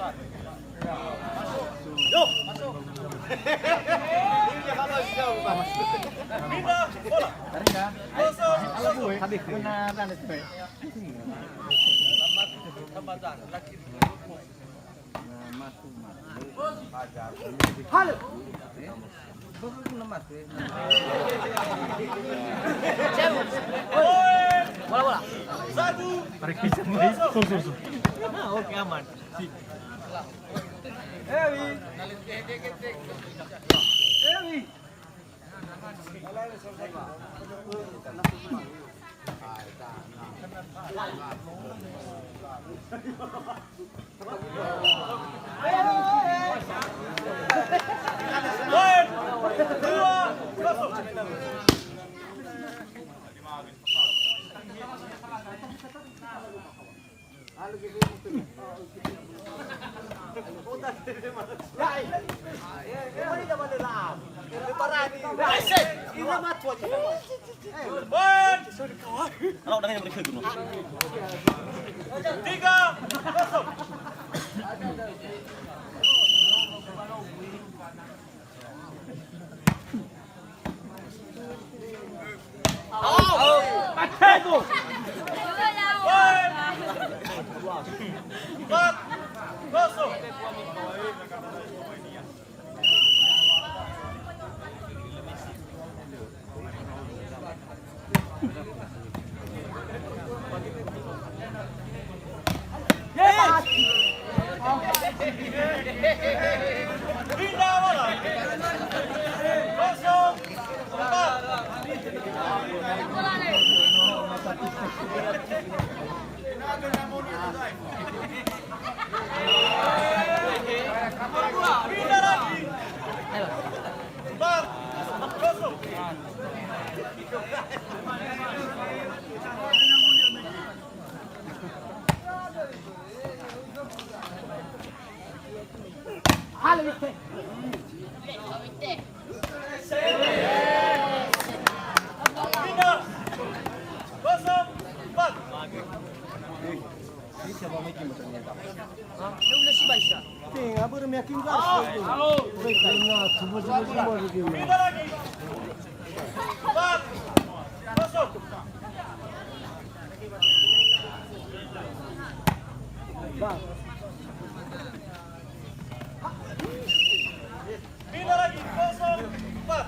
Yuk, masuk. Ini kalau jauh, masuk. Pindah bola. Kosong. Habis benar itu. Tambatan lagi. Halo. Bola. Satu. Tarik bisa mulai. Sur. Oke aman. Ewi. Poin. 2-0. Kalau udah yang berikut dulu. 3-0. Pakai tu. Poin. 4-0. Pindah bola. 0-4. Pindah lagi. 4-0. Halo Vite. Pindah. 0-4. Tinggal bermakin gas. Tengah semua begini. Pindah lagi. 4-0. Bang. Pindah lagi. 0-4.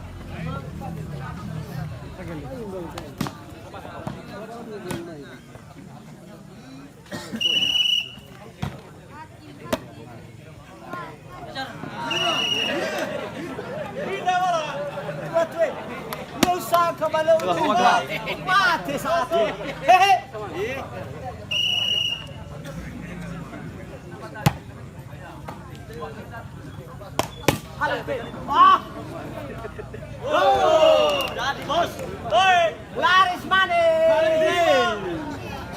Pindah bola. Mate. Não saca balão. Mate satu. Hehe. Halo Vite. Ah. Jadi bos. Poin. Laris manis.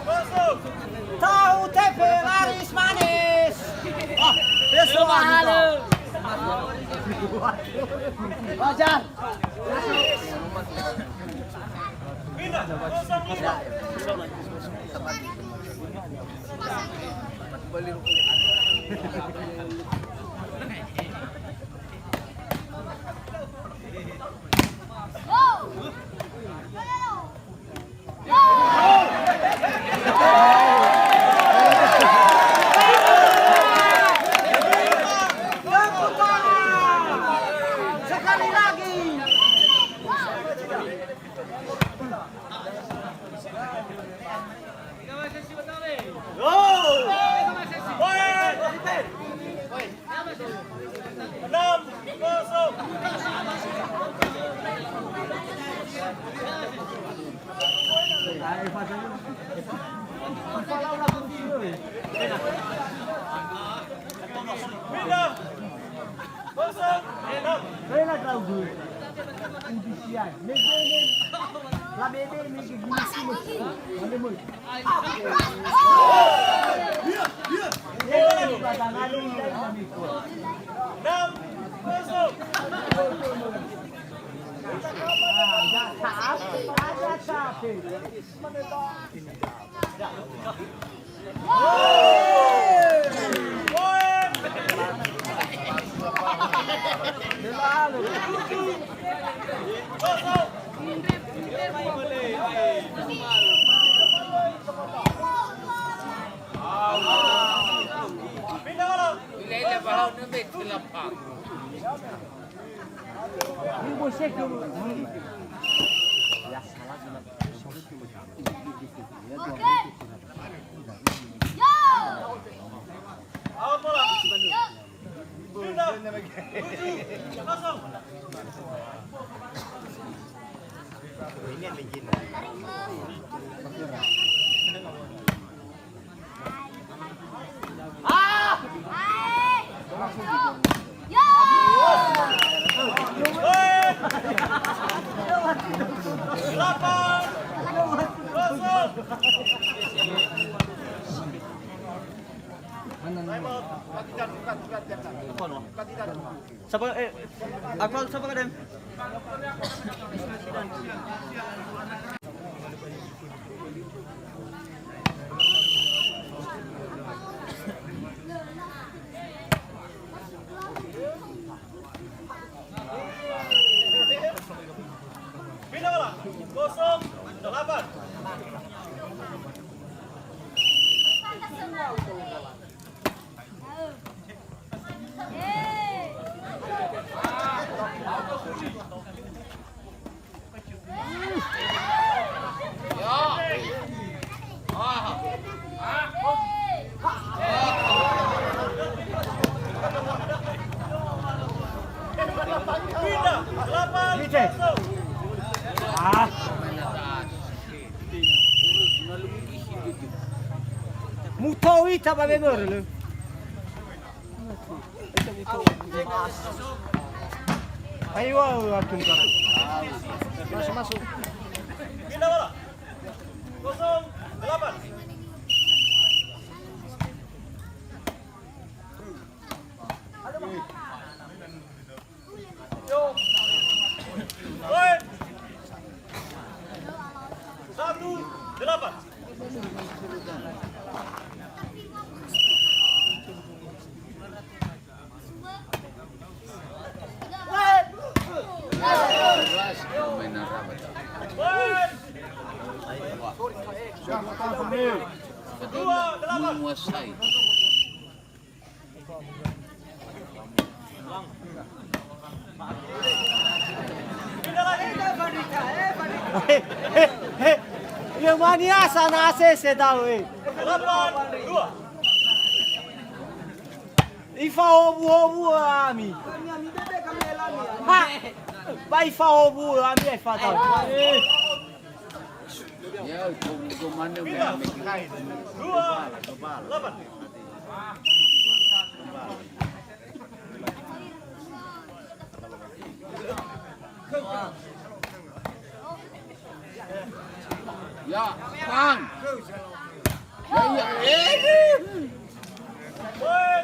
0. Tahu tempe laris manis. Ah, besok halo. Wajar. Pindah. 0-5. Sekali lagi. Poin. 6-0. Pindah. 0-6. Vela Claudio. Judiciário. Lá bebê, me Olha muito. Poin. Pindah bola. Bila bahaw na may tilapang. Ini bosek dulu. Awal bola. Pindah. 7-0. Woi. 8-0. Siapa aku siapa kadang? Pindah bola. 0-8. Pindah. 8-0. Ah, mutawi tak boleh lu. Ayo, aku tak. Masuk. Pindah bola. 0-8. Woi. 1-8. May narabat. Woi. 2-8. Menguasai. Pindah lagi. Yang mana sana saya tahu. 8-2. Ifa obu ami. Ha, vai fa obu ami ifa tahu. Ya, kung mana Pindah. may 2-8. Ya, Bang. Ya, Woi.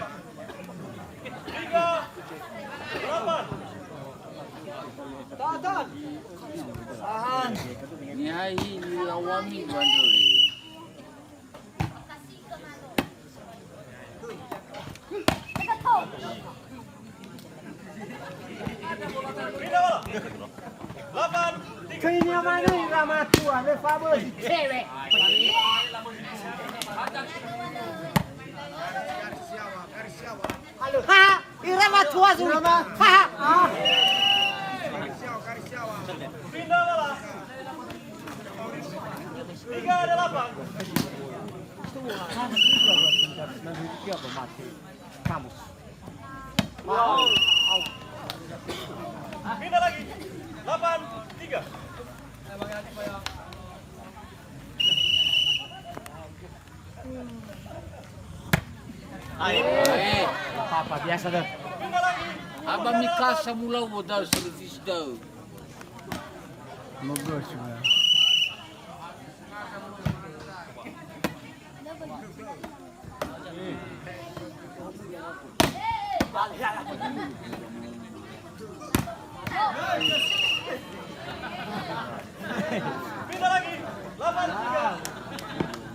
3-8. Ni hai ni awami bandoi. Pindah bola. 8-3. Kayaknya mana irama tua, le favor cewek. Halo. Ha, irama tua semua. Ha. Pindah bola. 3-8. Kamus. Pindah lagi. 8-3. Eh, Apa biasa dah. Pindah lagi. abang Mikasa mula modal servis dah. Mogos semua. Pindah lagi. 8-3.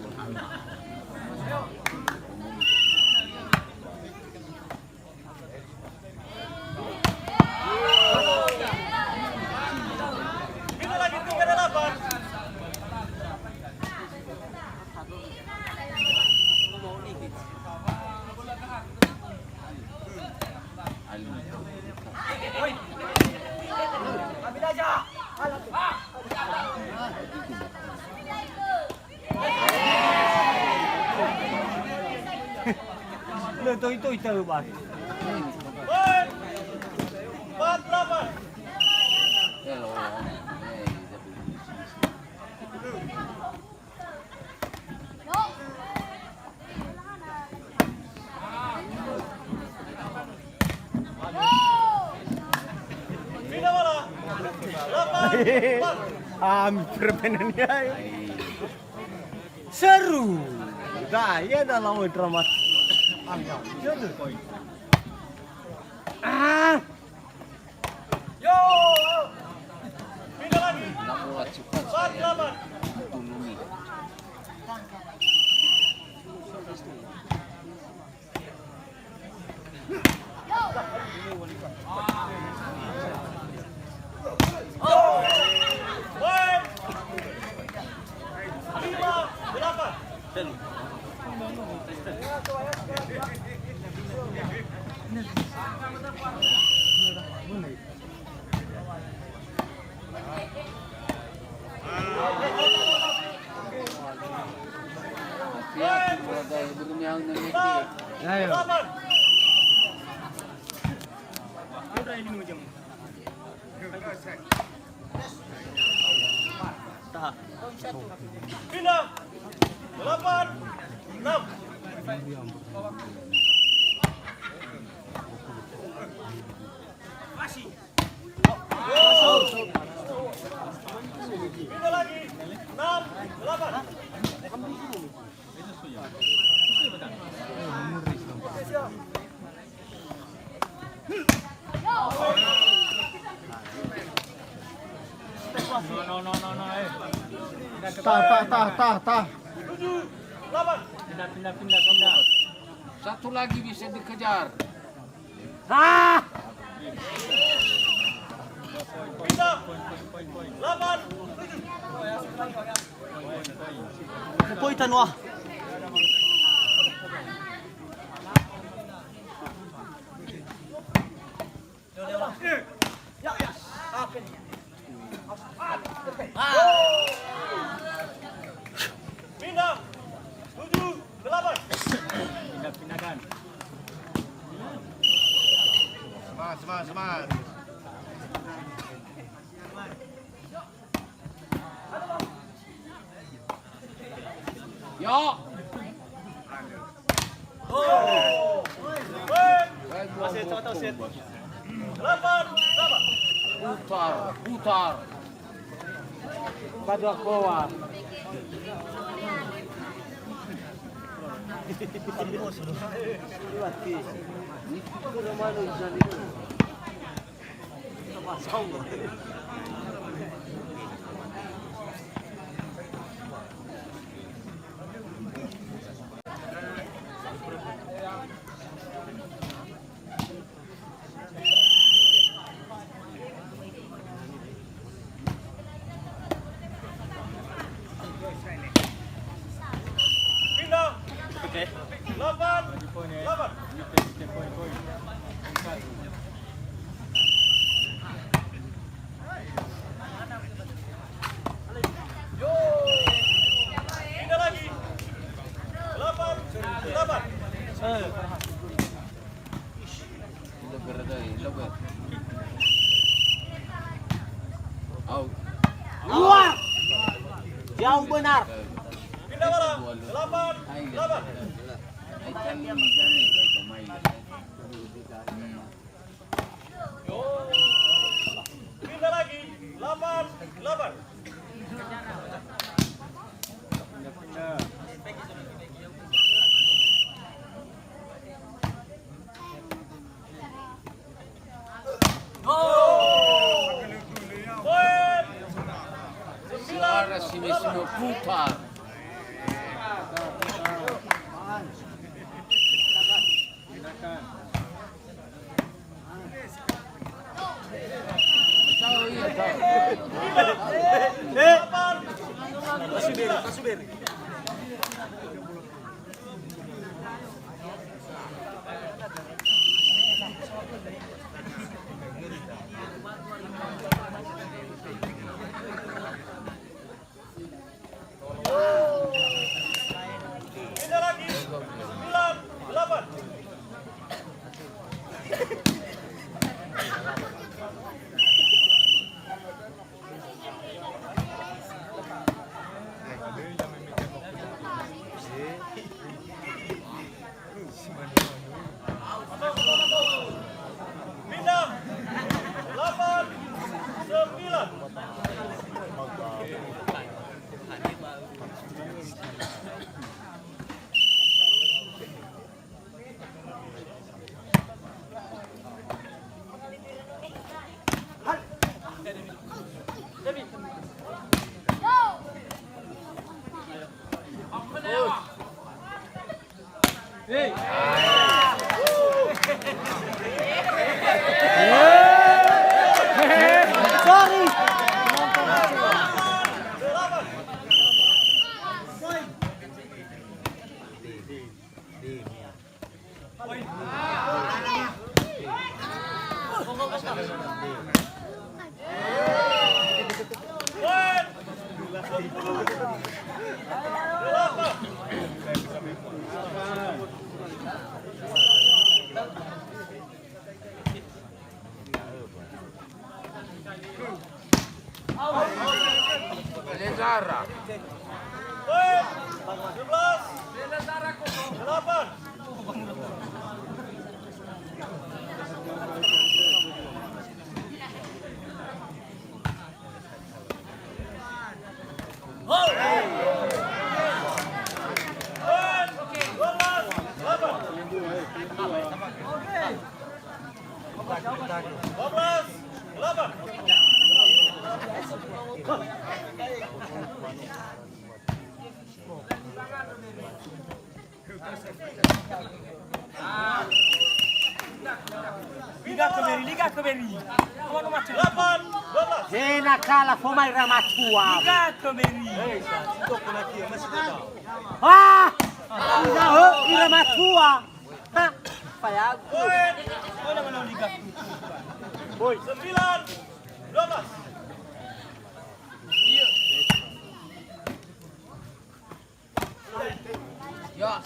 itu Bang. Poin 48. Hello. Pindah bola. 8. Hampir penennya. Seru. Dah, ya dah lama drama. Seru. Yo. Pindah lagi. Nak bola cepat saya 48. tolongi. Poin 58. Hati-hati berada bermiau nanti. 8. Pindah 8. 6. Pindah lagi 6. 8. Tah. 7. 8. Pindah. Satu lagi bisa dikejar. Pindah 8. Poin tanwa. Pindah 7. 8. Pindahkan. Semangat. Ya. Poin Masih 8. Sama. Putar. Badu bawah. Pindah 8. 8. Pindah lagi 8. 8. Lebar dari, lebar. Out. Luar. Jauh benar. Pindah bola 8. 8. Ay kali jani kay pamain. Pindah lagi 8. 8. Poin 9. Suara sini putar. Tahu ya tahu. 8. Tasubiri. Pindah lagi 9. 8. Zara. 8. Liga ke Beri. Kamu macam 8, 12. Hena kala pemain ramatua. Liga ke Beri. Ah! Ina ramatua. Ha? Payag. Mana mana Liga. 9, 12. Ya.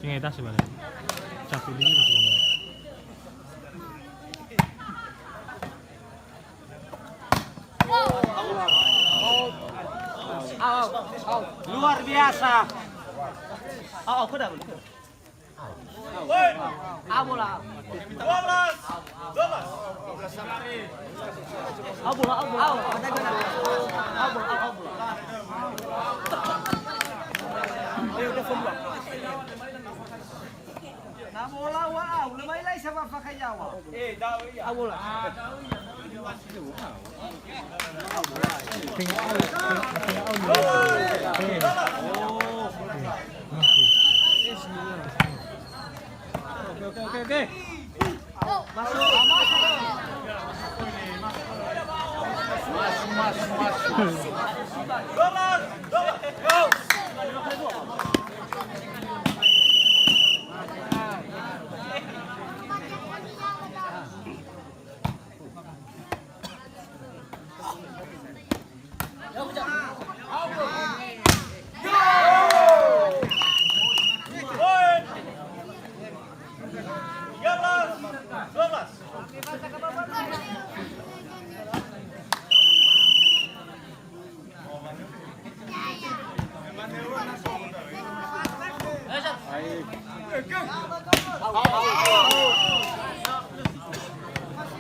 Tinggal tas sebenarnya. Capek ini masuk. Luar biasa. Aku dah. Abola. 12, 12. Abola. Na bola wow, lumay lay sa papakayawa. Abola. Oke. Masuk. 12, 12.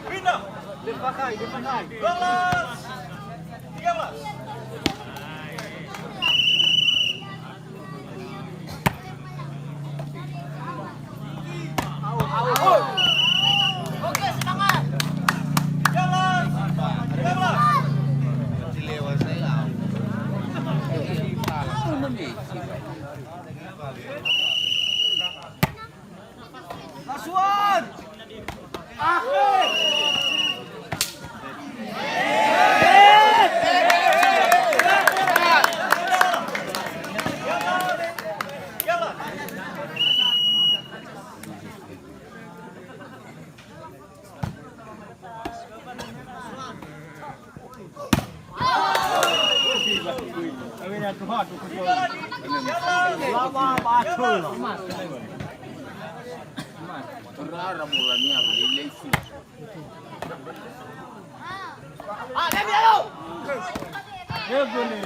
Pindah. 12, 13. Oke, semangat. 13. Lasuan. Akhir. Lama batul. Rara mulanya beli lesi. Ah, dia biar lu. Ya boleh.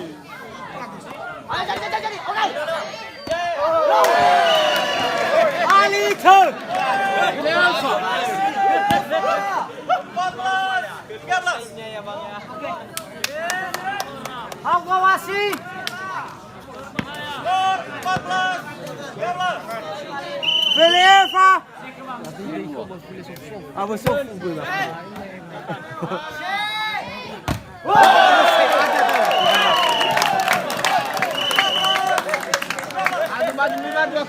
Sir! 14, 13. Aku awasi. Skor 14, 13. Beleza! Ah, você é o Fuga. Maju, maju, maju,